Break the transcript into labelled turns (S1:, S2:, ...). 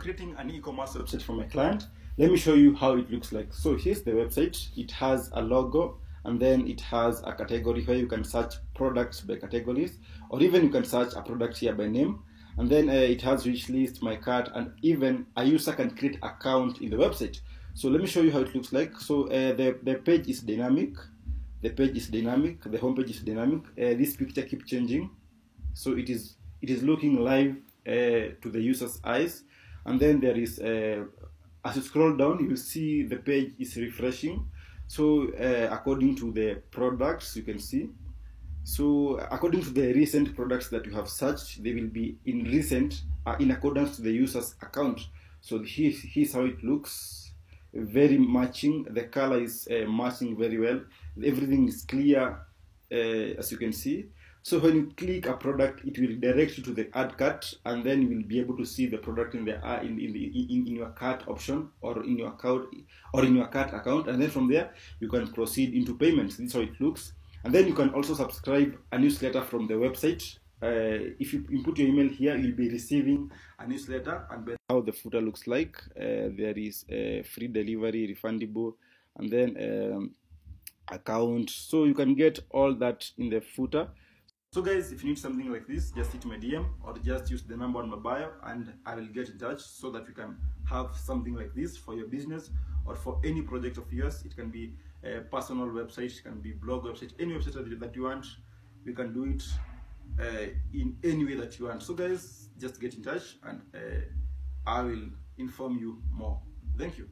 S1: creating an e-commerce website for my client. Let me show you how it looks like. So here's the website. It has a logo, and then it has a category where you can search products by categories, or even you can search a product here by name. And then it has wish list, my cart, and even a user can create account in the website. So let me show you how it looks like. So the page is dynamic. The page is dynamic. The home page is dynamic. This picture keeps changing, so it is looking live to the user's eyes. And then there is as you scroll down, you will see the page is refreshing. So according to the products, you can see. So according to the recent products that you have searched, they will be in recent in accordance to the user's account. So here's how it looks. Very matching. The color is matching very well. Everything is clear, as you can see. So when you click a product, it will direct you to the add cart, and then you will be able to see the product in the in your cart option, or in your account, or in your cart account. And then from there you can proceed into payments. This is how it looks. And then you can also subscribe a newsletter from the website. If you input your email here, you'll be receiving a newsletter. And how the footer looks like, there is free delivery, refundable, and then account. So you can get all that in the footer. So guys, if you need something like this, just hit my DM or just use the number on my bio, and I will get in touch so that we can have something like this for your business or for any project of yours. It can be a personal website, it can be blog website, any website that you want. We can do it in any way that you want. So guys, just get in touch, and I will inform you more. Thank you.